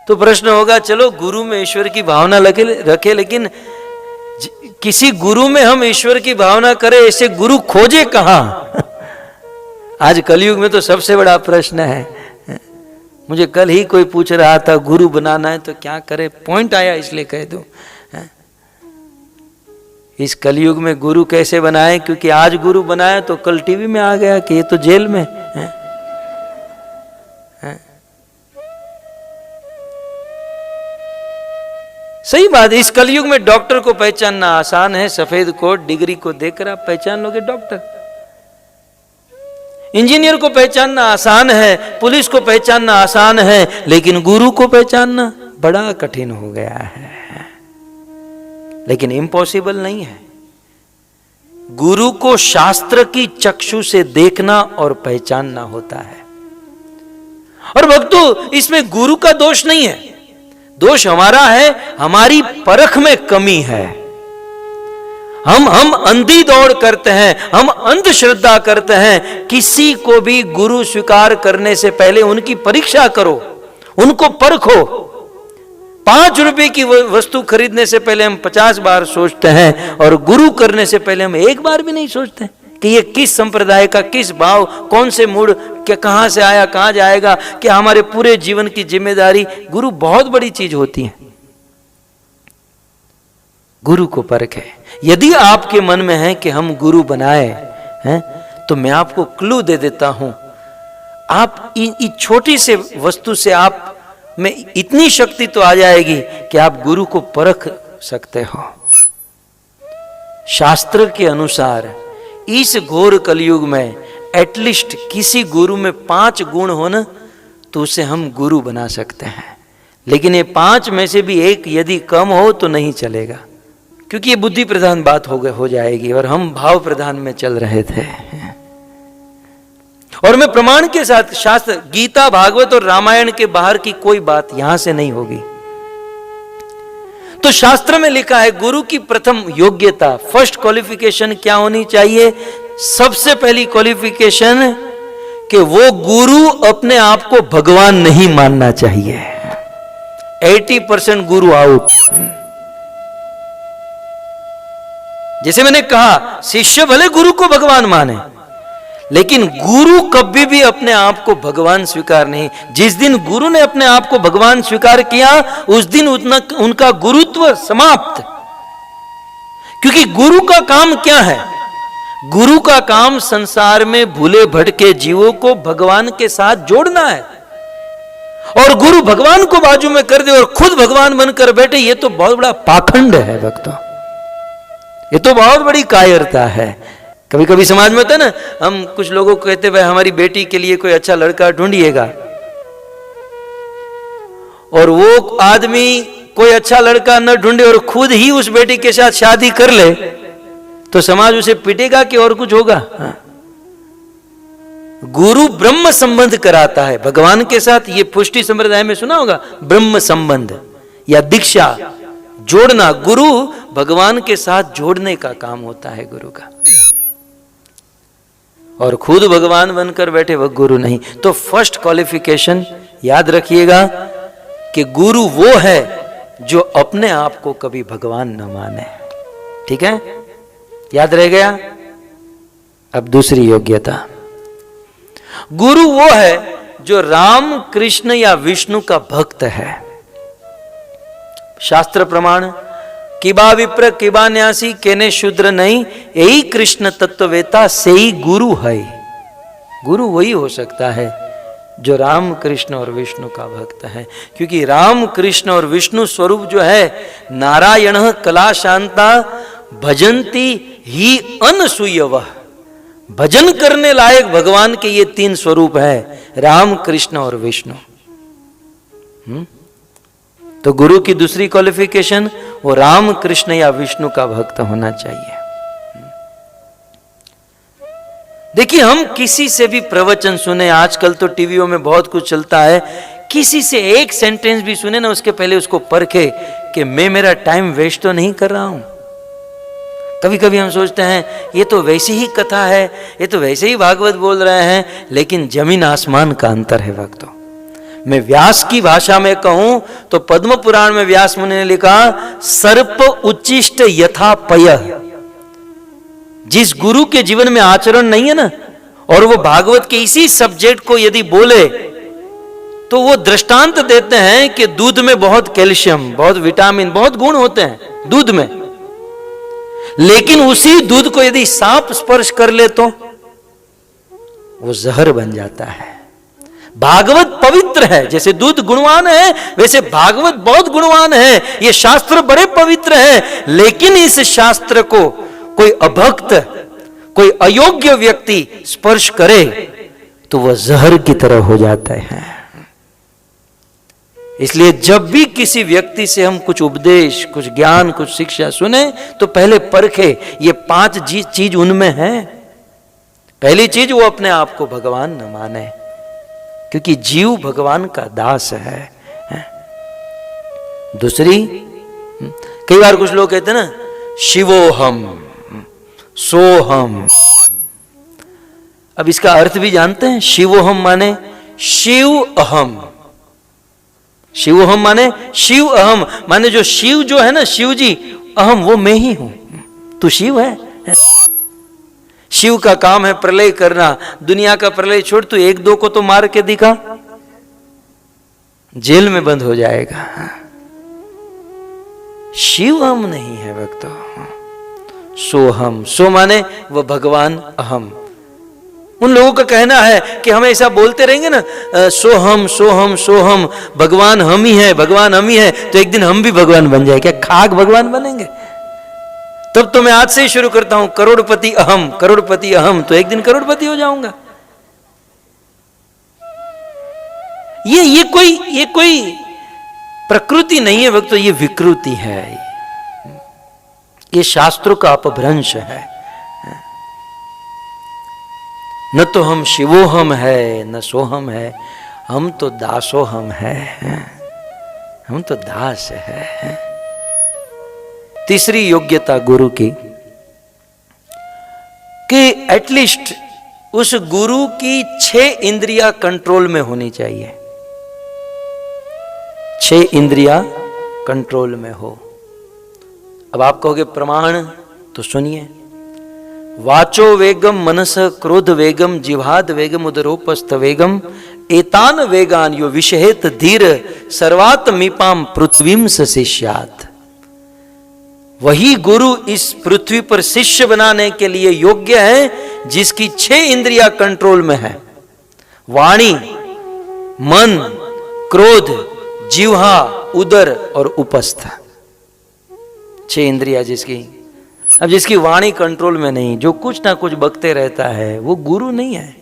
तो प्रश्न होगा, चलो गुरु में ईश्वर की भावना रखे, लेकिन किसी गुरु में हम ईश्वर की भावना करें, ऐसे गुरु खोजे कहां? आज कलयुग में तो सबसे बड़ा प्रश्न है। मुझे कल ही कोई पूछ रहा था, गुरु बनाना है तो क्या करे, पॉइंट आया इसलिए कह दूं। इस कलयुग में गुरु कैसे बनाए? क्योंकि आज गुरु बनाया तो कल टीवी में आ गया कि ये तो जेल में है। सही बात, इस कलयुग में डॉक्टर को पहचानना आसान है, सफेद कोट डिग्री को देखकर आप पहचान लोगे डॉक्टर। इंजीनियर को पहचानना आसान है, पुलिस को पहचानना आसान है, लेकिन गुरु को पहचानना बड़ा कठिन हो गया है। लेकिन इम्पॉसिबल नहीं है। गुरु को शास्त्र की चक्षु से देखना और पहचानना होता है। और भक्तों, इसमें गुरु का दोष नहीं है, दोष हमारा है, हमारी परख में कमी है। हम अंधी दौड़ करते हैं, हम अंधश्रद्धा करते हैं। किसी को भी गुरु स्वीकार करने से पहले उनकी परीक्षा करो, उनको परखो। 5 रुपए की वस्तु खरीदने से पहले हम 50 बार सोचते हैं, और गुरु करने से पहले हम एक बार भी नहीं सोचते कि ये किस संप्रदाय का, किस भाव, कौन से मूड, क्या, कहां से आया, कहां जाएगा, कि हमारे पूरे जीवन की जिम्मेदारी। गुरु बहुत बड़ी चीज होती है। गुरु को परखे। यदि आपके मन में है कि हम गुरु बनाए हैं, तो मैं आपको क्लू दे देता हूं। आप इस छोटी से वस्तु से आप में इतनी शक्ति तो आ जाएगी कि आप गुरु को परख सकते हो। शास्त्र के अनुसार इस घोर कलयुग में एटलीस्ट किसी गुरु में 5 गुण हो ना, तो उसे हम गुरु बना सकते हैं। लेकिन ये 5 में से भी एक यदि कम हो तो नहीं चलेगा, क्योंकि ये बुद्धि प्रधान बात हो जाएगी, और हम भाव प्रधान में चल रहे थे। और मैं प्रमाण के साथ, शास्त्र, गीता, भागवत और रामायण के बाहर की कोई बात यहां से नहीं होगी। तो शास्त्र में लिखा है, गुरु की प्रथम योग्यता, फर्स्ट क्वालिफिकेशन क्या होनी चाहिए? सबसे पहली क्वालिफिकेशन कि वो गुरु अपने आप को भगवान नहीं मानना चाहिए। 80% गुरु आउट। जैसे मैंने कहा, शिष्य भले गुरु को भगवान माने, लेकिन गुरु कभी भी अपने आप को भगवान स्वीकार नहीं। जिस दिन गुरु ने अपने आप को भगवान स्वीकार किया, उस दिन उनका गुरुत्व समाप्त। क्योंकि गुरु का काम क्या है? गुरु का काम संसार में भूले भटके जीवों को भगवान के साथ जोड़ना है। और गुरु भगवान को बाजू में कर दे और खुद भगवान बनकर बैठे, ये तो बहुत बड़ा पाखंड है भक्तों, ये तो बहुत बड़ी कायरता है। कभी कभी समाज में होता है ना, हम कुछ लोगों को कहते भाई हमारी बेटी के लिए कोई अच्छा लड़का ढूंढिएगा, और वो आदमी कोई अच्छा लड़का न ढूंढे और खुद ही उस बेटी के साथ शादी कर ले, तो समाज उसे पीटेगा कि और कुछ होगा? गुरु ब्रह्म संबंध कराता है भगवान के साथ। ये पुष्टि संप्रदाय में सुना होगा, ब्रह्म संबंध या दीक्षा, जोड़ना। गुरु भगवान के साथ जोड़ने का काम होता है गुरु का, और खुद भगवान बनकर बैठे वह गुरु नहीं। तो फर्स्ट क्वालिफिकेशन याद रखिएगा कि गुरु वो है जो अपने आप को कभी भगवान न माने। ठीक है, याद रह गया? अब दूसरी योग्यता, गुरु वो है जो राम, कृष्ण या विष्णु का भक्त है। शास्त्र प्रमाण, किबा विप्र किबा न्यासी केने शूद्र नहीं, यही कृष्ण तत्ववेता से ही गुरु है। गुरु वही हो सकता है जो राम, कृष्ण और विष्णु का भक्त है। क्योंकि राम, कृष्ण और विष्णु स्वरूप जो है, नारायण कला शांता भजंती ही अनसूयवः। भजन करने लायक भगवान के ये 3 स्वरूप है, राम, कृष्ण और विष्णु। तो गुरु की दूसरी क्वालिफिकेशन, वो राम, कृष्ण या विष्णु का भक्त होना चाहिए। देखिए, हम किसी से भी प्रवचन सुने, आजकल तो टीवियों में बहुत कुछ चलता है, किसी से एक सेंटेंस भी सुने ना, उसके पहले उसको परखे कि मैं मेरा टाइम वेस्ट तो नहीं कर रहा हूं। कभी कभी हम सोचते हैं ये तो वैसी ही कथा है, ये तो वैसे ही भागवत बोल रहे हैं, लेकिन जमीन आसमान का अंतर है भक्तों। मैं व्यास की भाषा में कहूं तो पद्म पुराण में व्यास मुनि ने लिखा, सर्प उच्चिष्ट यथा पय। जिस गुरु के जीवन में आचरण नहीं है ना, और वो भागवत के इसी सब्जेक्ट को यदि बोले, तो वो दृष्टांत देते हैं कि दूध में बहुत कैल्शियम, बहुत विटामिन, बहुत गुण होते हैं दूध में, लेकिन उसी दूध को यदि सांप स्पर्श कर ले तो वो जहर बन जाता है। भागवत पवित्र है, जैसे दूध गुणवान है वैसे भागवत बहुत गुणवान है। ये शास्त्र बड़े पवित्र है, लेकिन इस शास्त्र को कोई अभक्त, कोई अयोग्य व्यक्ति स्पर्श करे तो वह जहर की तरह हो जाता है। इसलिए जब भी किसी व्यक्ति से हम कुछ उपदेश, कुछ ज्ञान, कुछ शिक्षा सुने तो पहले परखे ये 5 चीज उनमें है। पहली चीज, वो अपने आप को भगवान न माने, क्योंकि जीव भगवान का दास है। दूसरी, कई बार कुछ लोग कहते हैं ना, शिवोहम सोहम। अब इसका अर्थ भी जानते हैं? शिवोहम माने शिव अहम। शिवोहम माने शिव अहम, माने जो शिव जो है ना, शिव जी, अहम वो मैं ही हूं, तू शिव है। शिव का काम है प्रलय करना। दुनिया का प्रलय छोड़, तू 1-2 को तो मार के दिखा, जेल में बंद हो जाएगा। शिव हम नहीं है भक्तों, सोहम। सो माने वह भगवान अहम। उन लोगों का कहना है कि हम ऐसा बोलते रहेंगे ना, सोहम सोहम सोहम, भगवान हम ही है, भगवान हम ही है, तो एक दिन हम भी भगवान बन जाए। क्या खाक भगवान बनेंगे? तब तो मैं आज से ही शुरू करता हूं, करोड़पति अहम, करोड़पति अहम, तो एक दिन करोड़पति हो जाऊंगा। ये कोई प्रकृति नहीं है भक्तों, ये विकृति है। ये शास्त्रों का अपभ्रंश है। न तो हम शिवोहम है, न सोहम है, हम तो दासोहम है, हम तो दास है। तीसरी योग्यता गुरु की, कि एटलीस्ट उस गुरु की 6 इंद्रियां कंट्रोल में होनी चाहिए। 6 इंद्रियां कंट्रोल में हो। अब आप कहोगे प्रमाण, तो सुनिए, वाचो वेगम मनस क्रोध वेगम जिह्वाद वेगम उदरोपस्थ वेगम एतान वेगान यो विषहेत धीर सर्वात्मीपाम पृथ्वीम शिष्यात। वही गुरु इस पृथ्वी पर शिष्य बनाने के लिए योग्य है जिसकी 6 इंद्रियां कंट्रोल में है। वाणी, मन, क्रोध, जिह्वा, उदर और उपस्थ। 6 इंद्रियां जिसकी। अब जिसकी वाणी कंट्रोल में नहीं, जो कुछ ना कुछ बकते रहता है, वो गुरु नहीं है।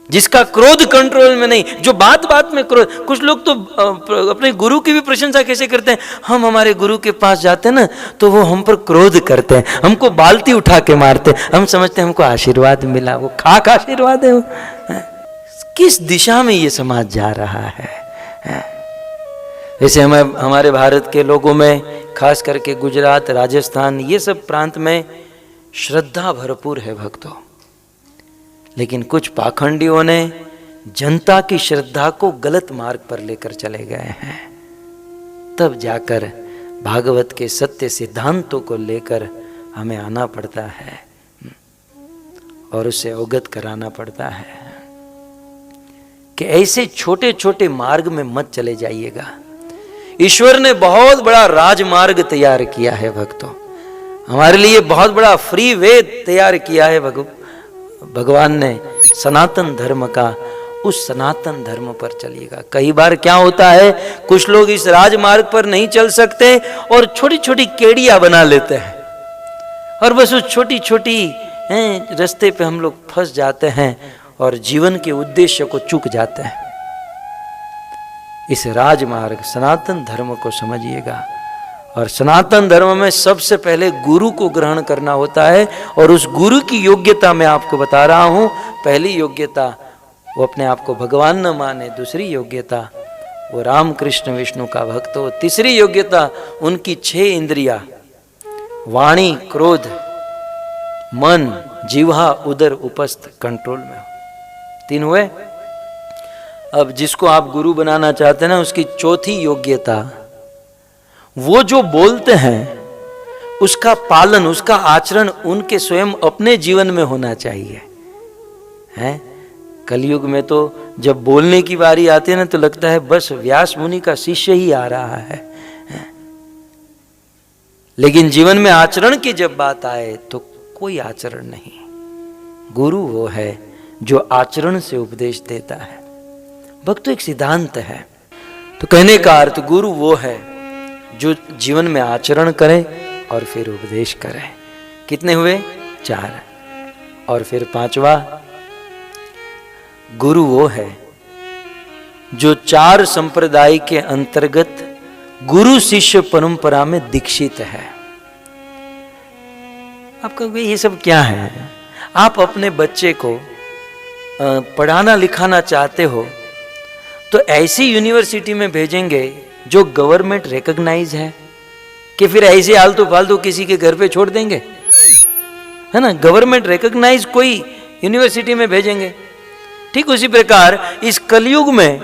जिसका क्रोध कंट्रोल में नहीं, जो बात बात में क्रोध। कुछ लोग तो अपने गुरु की भी प्रशंसा कैसे करते हैं, हम हमारे गुरु के पास जाते हैं ना तो वो हम पर क्रोध करते हैं, हमको बाल्टी उठा के मारते हैं, हम समझते हैं हमको आशीर्वाद मिला। वो खाक आशीर्वाद है वो। किस दिशा में ये समाज जा रहा है? वैसे हमारे भारत के लोगों में, खास करके गुजरात, राजस्थान, ये सब प्रांत में श्रद्धा भरपूर है भक्तों, लेकिन कुछ पाखंडियों ने जनता की श्रद्धा को गलत मार्ग पर लेकर चले गए हैं। तब जाकर भागवत के सत्य सिद्धांतों को लेकर हमें आना पड़ता है और उसे अवगत कराना पड़ता है कि ऐसे छोटे छोटे मार्ग में मत चले जाइएगा। ईश्वर ने बहुत बड़ा राजमार्ग तैयार किया है भक्तों, हमारे लिए बहुत बड़ा फ्री वे तैयार किया है भगवान ने सनातन धर्म का। उस सनातन धर्म पर चलिएगा। कई बार क्या होता है, कुछ लोग इस राजमार्ग पर नहीं चल सकते और छोटी छोटी केड़ियां बना लेते हैं और बस उस छोटी छोटी रास्ते पे हम लोग फंस जाते हैं और जीवन के उद्देश्य को चूक जाते हैं। इस राजमार्ग सनातन धर्म को समझिएगा। और सनातन धर्म में सबसे पहले गुरु को ग्रहण करना होता है और उस गुरु की योग्यता मैं आपको बता रहा हूं। पहली योग्यता वो अपने आप को भगवान न माने, दूसरी योग्यता वो राम कृष्ण विष्णु का भक्त हो, तीसरी योग्यता उनकी 6 इंद्रियां वाणी, क्रोध, मन, जिह्वा, उदर, उपस्थ कंट्रोल में हो। 3 हुए। अब जिसको आप गुरु बनाना चाहते हैं ना, उसकी चौथी योग्यता, वो जो बोलते हैं उसका पालन, उसका आचरण उनके स्वयं अपने जीवन में होना चाहिए। हैं? कलयुग में तो जब बोलने की बारी आती है ना, तो लगता है बस व्यास मुनि का शिष्य ही आ रहा है। लेकिन जीवन में आचरण की जब बात आए तो कोई आचरण नहीं। गुरु वो है जो आचरण से उपदेश देता है। भक्त एक सिद्धांत है। तो कहने का अर्थ, गुरु वो है जो जीवन में आचरण करे और फिर उपदेश करे। कितने हुए? 4। और फिर 5वां, गुरु वो है जो 4 संप्रदाय के अंतर्गत गुरु शिष्य परंपरा में दीक्षित है। आप कहोगे ये सब क्या है? आप अपने बच्चे को पढ़ाना लिखाना चाहते हो तो ऐसी यूनिवर्सिटी में भेजेंगे जो गवर्नमेंट रिकॉग्नाइज है, कि फिर ऐसे आलतू फालतू किसी के घर पे छोड़ देंगे? है ना, गवर्नमेंट रिकॉग्नाइज कोई यूनिवर्सिटी में भेजेंगे। ठीक उसी प्रकार इस कलयुग में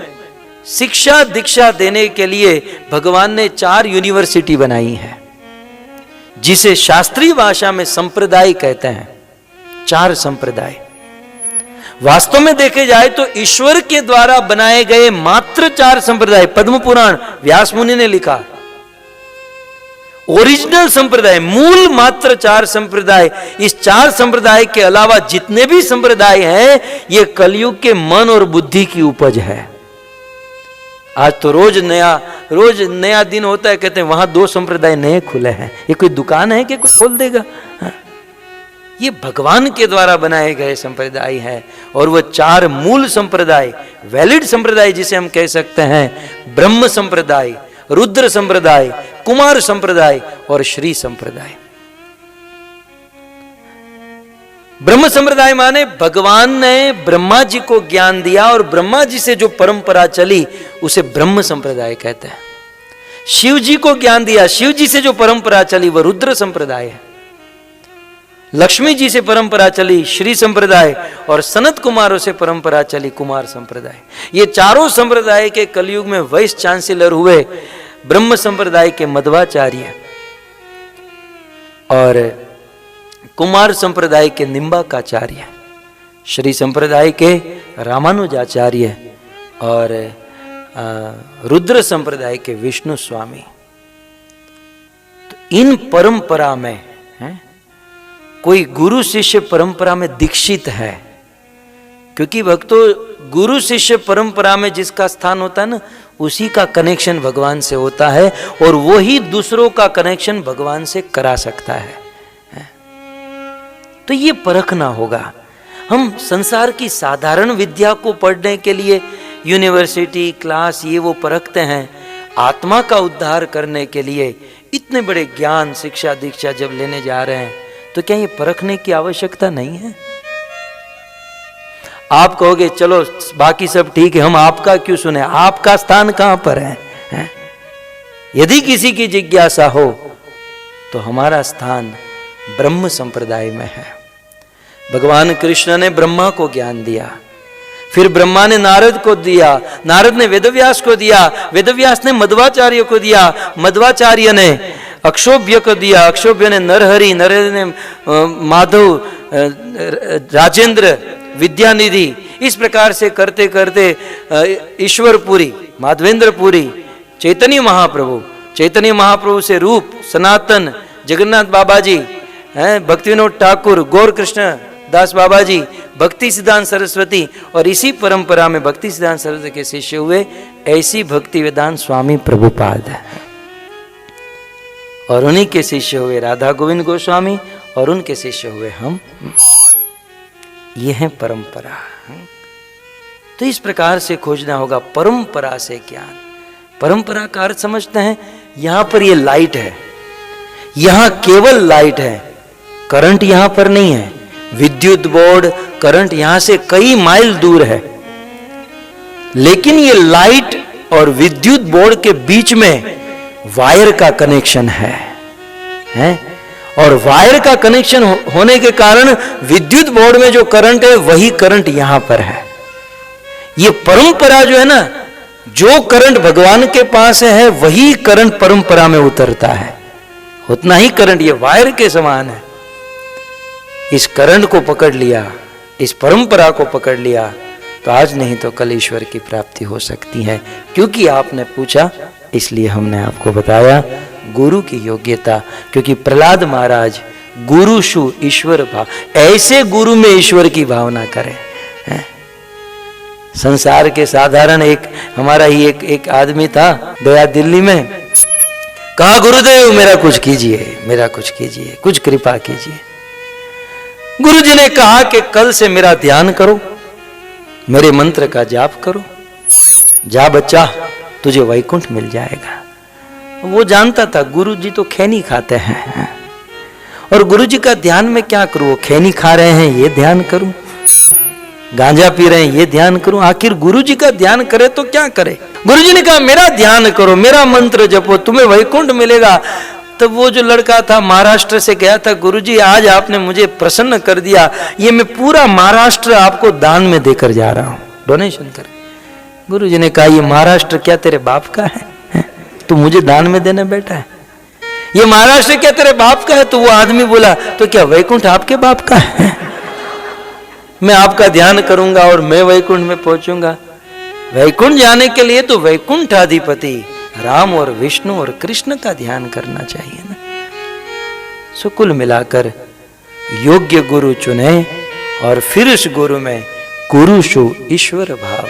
शिक्षा दीक्षा देने के लिए भगवान ने 4 यूनिवर्सिटी बनाई है, जिसे शास्त्रीय भाषा में संप्रदाय कहते हैं। 4 संप्रदाय। वास्तव में देखे जाए तो ईश्वर के द्वारा बनाए गए मात्र 4 संप्रदाय। पद्म पुराण व्यास मुनि ने लिखा। ओरिजिनल संप्रदाय, मूल मात्र 4 संप्रदाय। इस 4 संप्रदाय के अलावा जितने भी संप्रदाय हैं, ये कलयुग के मन और बुद्धि की उपज है। आज तो रोज नया दिन होता है, कहते हैं वहां 2 संप्रदाय नए खुले हैं। ये कोई दुकान है कि कोई खोल देगा? ये भगवान के द्वारा बनाए गए संप्रदाय है। और वो 4 मूल संप्रदाय, वैलिड संप्रदाय जिसे हम कह सकते हैं, ब्रह्म संप्रदाय, रुद्र संप्रदाय, कुमार संप्रदाय और श्री संप्रदाय। ब्रह्म संप्रदाय माने भगवान ने ब्रह्मा जी को ज्ञान दिया और ब्रह्मा जी से जो परंपरा चली उसे ब्रह्म संप्रदाय कहते हैं। शिव जी को ज्ञान दिया, शिव जी से जो परंपरा चली वह रुद्र संप्रदाय है। लक्ष्मी जी से परंपरा चली श्री संप्रदाय, और सनत कुमारों से परंपरा चली कुमार संप्रदाय। ये 4 संप्रदाय के कलयुग में वाइस चांसलर हुए ब्रह्म संप्रदाय के मध्वाचार्य, और कुमार संप्रदाय के निम्बाकाचार्य, श्री संप्रदाय के रामानुजाचार्य और रुद्र संप्रदाय के विष्णु स्वामी। तो इन परंपरा में कोई गुरु शिष्य परंपरा में दीक्षित है, क्योंकि भक्तों गुरु शिष्य परंपरा में जिसका स्थान होता है ना, उसी का कनेक्शन भगवान से होता है, और वो ही दूसरों का कनेक्शन भगवान से करा सकता है। तो ये परखना होगा। हम संसार की साधारण विद्या को पढ़ने के लिए यूनिवर्सिटी क्लास ये वो परखते हैं। आत्मा का उद्धार करने के लिए इतने बड़े ज्ञान शिक्षा दीक्षा जब लेने जा रहे हैं, तो क्या ये परखने की आवश्यकता नहीं है? आप कहोगे चलो बाकी सब ठीक है, हम आपका क्यों सुने? आपका स्थान कहां पर है? यदि किसी की जिज्ञासा हो तो हमारा स्थान ब्रह्म संप्रदाय में है। भगवान कृष्ण ने ब्रह्मा को ज्ञान दिया, फिर ब्रह्मा ने नारद को दिया, नारद ने वेदव्यास को दिया, वेदव्यास ने मध्वाचार्य को दिया, मध्वाचार्य ने अक्षोभ्य को दिया, अक्षोभ्य ने नरहरि, नरहरि ने माधव, राजेंद्र, विद्यानिधि। इस प्रकार से करते करते ईश्वरपुरी, माधवेंद्रपुरी, चैतन्य महाप्रभु से रूप, सनातन, जगन्नाथ बाबा जी, भक्तिविनोद ठाकुर, गौर कृष्ण दास बाबा जी, भक्ति सिद्धांत सरस्वती, और इसी परंपरा में भक्ति सिद्धांत सरस्वती के शिष्य हुए ऐसी भक्ति वेदांत स्वामी प्रभुपाद है, और उन्हीं के शिष्य हुए राधा गोविंद गोस्वामी, और उनके शिष्य हुए हम। ये है परंपरा। तो इस प्रकार से खोजना होगा परंपरा से ज्ञान। परंपरा का अर्थ समझते हैं, यहां पर ये लाइट है, यहां केवल लाइट है, करंट यहां पर नहीं है। विद्युत बोर्ड, करंट यहां से कई माइल दूर है, लेकिन ये लाइट और विद्युत बोर्ड के बीच में वायर का कनेक्शन है? और वायर का कनेक्शन होने के कारण विद्युत बोर्ड में जो करंट है वही करंट यहां पर है। ये परंपरा जो है ना, जो करंट भगवान के पास है वही करंट परंपरा में उतरता है, उतना ही करंट, ये वायर के समान है। इस करंट को पकड़ लिया, इस परंपरा को पकड़ लिया, तो आज नहीं तो कल ईश्वर की प्राप्ति हो सकती है। क्योंकि आपने पूछा इसलिए हमने आपको बताया गुरु की योग्यता। क्योंकि प्रहलाद महाराज गुरु शु ईश्वर भाव, ऐसे गुरु में ईश्वर की भावना करें। संसार के साधारण एक हमारा ही एक आदमी था गया दिल्ली में, कहा गुरुदेव मेरा कुछ कीजिए, मेरा कुछ कीजिए, कुछ कृपा कीजिए। गुरुजी ने कहा कि कल से मेरा ध्यान करो, मेरे मंत्र का जाप करो, जा बच्चा तुझे वैकुंठ मिल जाएगा। वो जानता था गुरुजी तो खैनी खाते हैं, और गुरुजी का ध्यान में क्या करूं, वो खैनी खा रहे हैं ये ध्यान करूं, गांजा पी रहे हैं ये ध्यान करूं, आखिर गुरुजी का ध्यान करे तो क्या करे। गुरुजी ने कहा मेरा ध्यान करो, मेरा मंत्र जपो, तुम्हें वैकुंठ मिलेगा। तब वो जो लड़का था महाराष्ट्र से गया था, गुरुजी आज आपने मुझे प्रसन्न कर दिया, ये मैं पूरा महाराष्ट्र आपको दान में देकर जा रहा हूं, डोनेशन कर। गुरुजी ने कहा ये महाराष्ट्र क्या तेरे बाप का है, तू मुझे दान में देने बैठा है? ये महाराष्ट्र क्या तेरे बाप का है? तो वो आदमी बोला तो क्या वैकुंठ आपके बाप का है? मैं आपका ध्यान करूंगा और मैं वैकुंठ में पहुंचूंगा। वैकुंठ जाने के लिए तो वैकुंठाधिपति राम और विष्णु और कृष्ण का ध्यान करना चाहिए ना। सो कुल मिलाकर योग्य गुरु चुने और फिर उस गुरु में गुरु शु ईश्वर भाव